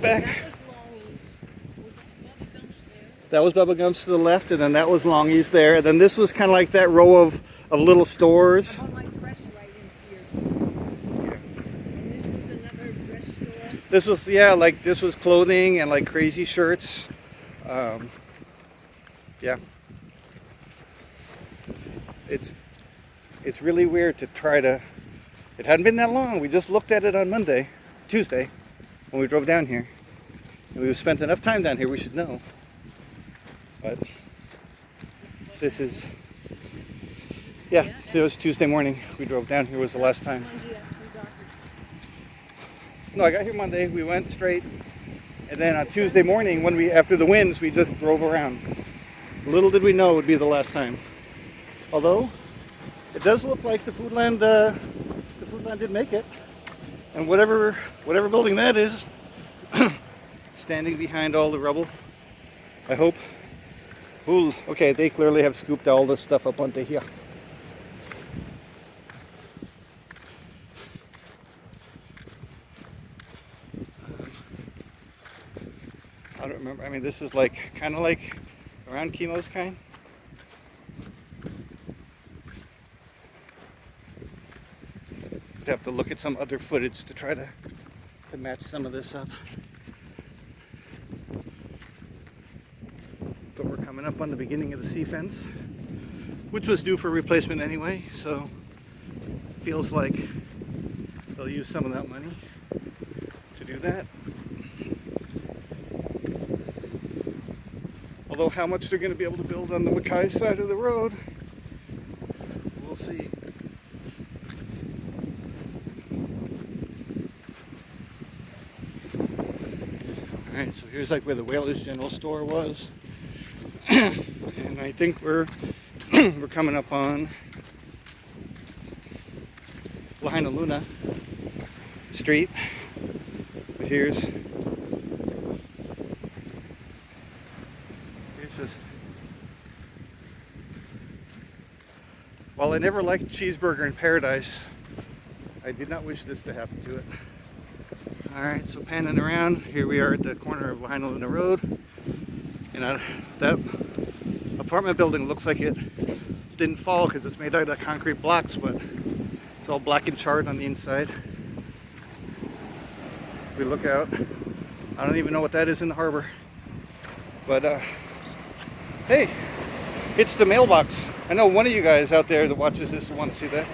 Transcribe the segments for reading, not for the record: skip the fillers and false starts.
back. That was Bubba Gump's to the left, and then that was Longy's there. And then this was kind of like that row of little stores. This was, yeah, like this was clothing and like crazy shirts. Yeah. It's really weird to try to, it hadn't been that long. We just looked at it on Tuesday, when we drove down here. And we've spent enough time down here, we should know. But this is, yeah, it was Tuesday morning. We drove down here, was the last time. No, I got here Monday, we went straight. And then on Tuesday morning, after the winds, we just drove around. Little did we know it would be the last time. Although, it does look like the Foodland did make it. And whatever building that is, standing behind all the rubble, I hope. Ooh, okay, they clearly have scooped all this stuff up onto here. I don't remember. I mean, this is like kind of like around Chemo's kind. I'd have to look at some other footage to try to match some of this up. But we're coming up on the beginning of the sea fence, which was due for replacement anyway, so it feels like they'll use some of that money to do that. Although how much they're going to be able to build on the Mackay side of the road, we'll see. Alright, so here's like where the Whalers General Store was. And I think we're coming up on Lahaina Luna Street. But here's just, while I never liked Cheeseburger in Paradise, I did not wish this to happen to it. Alright, so panning around, here we are at the corner of Lahaina Luna Road. And that apartment building looks like it didn't fall because it's made out of concrete blocks, but it's all black and charred on the inside. If we look out, I don't even know what that is in the harbor. But hey, it's the mailbox. I know one of you guys out there that watches this will want to see that.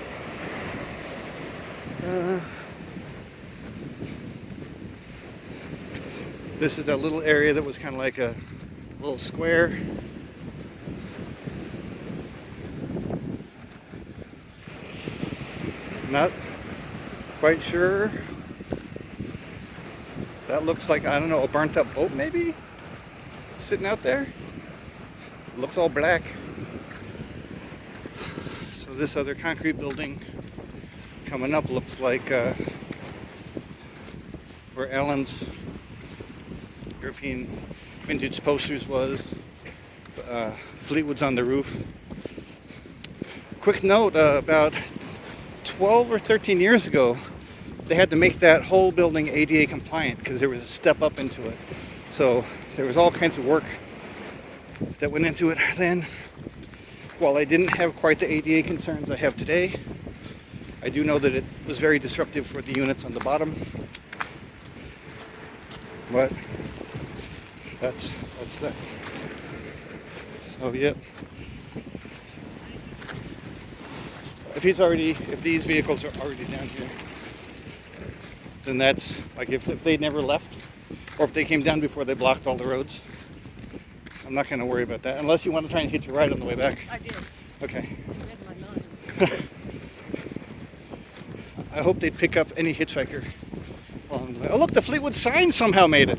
This is that little area that was kind of like a little square. Not quite sure. That looks like, I don't know, a burnt up boat maybe? Sitting out there. Looks all black. So this other concrete building coming up looks like where Ellen's European Vintage Posters was. Fleetwood's on the roof. Quick note, about 12 or 13 years ago, they had to make that whole building ADA compliant because there was a step up into it. So there was all kinds of work that went into it then. While I didn't have quite the ADA concerns I have today, I do know that it was very disruptive for the units on the bottom. But that's that. So yep. If these vehicles are already down here, then that's like if they never left, or if they came down before they blocked all the roads. I'm not going to worry about that, unless you want to try and hitch a ride on the way back. I did. Okay. I had my nine. I hope they'd pick up any hitchhiker along the way. Oh look, the Fleetwood sign somehow made it.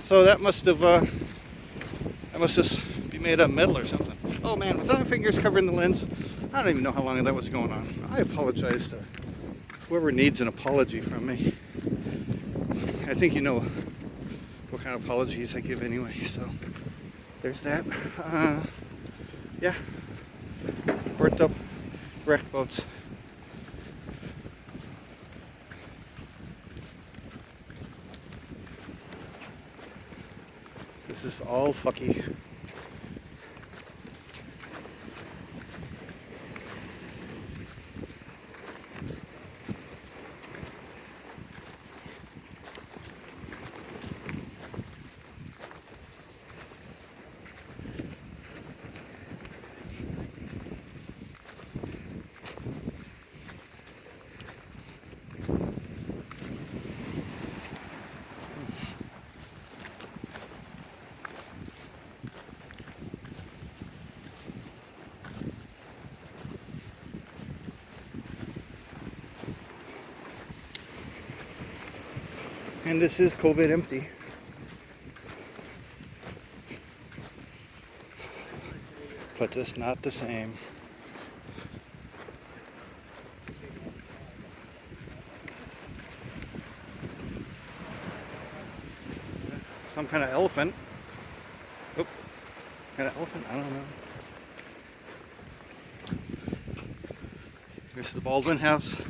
So that must just be made of metal or something. Oh man, was that my fingers covering the lens? I don't even know how long that was going on. I apologize to whoever needs an apology from me. I think you know what kind of apologies I give anyway, so there's that. Yeah, burnt up wrecked boats. This is all fucky. And this is COVID empty. But just not the same. Some kind of elephant. Oop. Kind of elephant? I don't know. Here's the Baldwin House.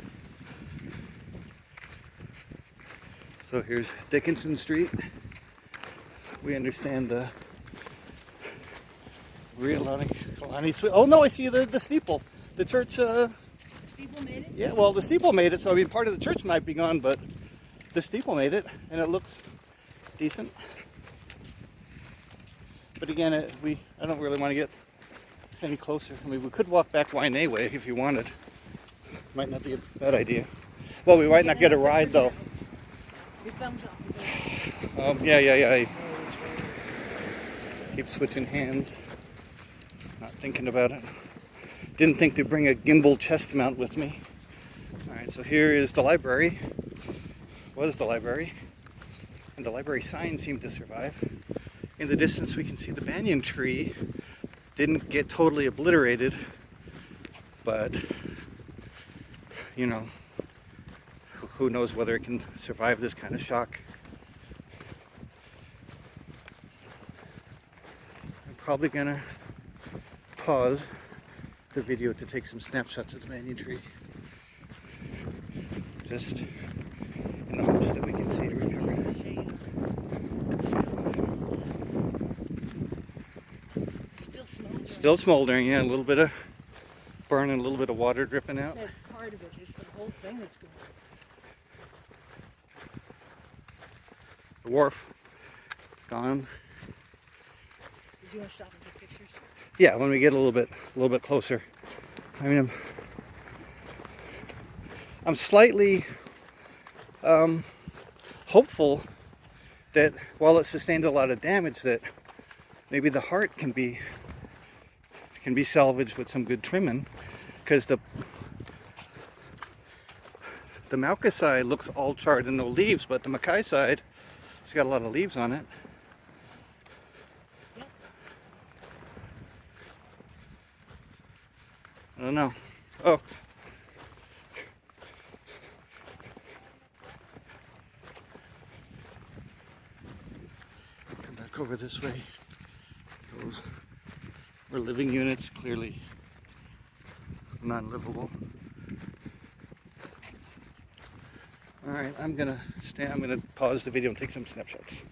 So here's Dickinson Street. We understand the Kalani Street. Oh no, I see the steeple. The church. Steeple made it? Yeah, well, the steeple made it. So I mean, part of the church might be gone, but the steeple made it, and it looks decent. But again, I don't really want to get any closer. I mean, we could walk back Waianae Way if you wanted. Might not be a bad idea. Well, we might not get a ride though. Your thumbs up. Yeah. I keep switching hands. Not thinking about it. Didn't think to bring a gimbal chest mount with me. Alright, so here is the library. Was the library. And the library sign seemed to survive. In the distance we can see the banyan tree. Didn't get totally obliterated. But, you know, who knows whether it can survive this kind of shock. I'm probably gonna pause the video to take some snapshots of the banyan tree. Just in the hopes that we can see it recover. Still smoldering. Still smoldering, yeah, a little bit of burn and a little bit of water dripping out. That's part of it. It's the whole thing that's going. The wharf gone. Did you want to stop and take pictures? Yeah, when we get a little bit closer. I mean, I'm slightly hopeful that while it sustained a lot of damage, that maybe the heart can be salvaged with some good trimming, because the Mauka side looks all charred and no leaves, but the Mackay side, it's got a lot of leaves on it. I don't know. Oh. Come back over this way. Those were living units, clearly non-livable. All right, I'm gonna pause the video and take some snapshots.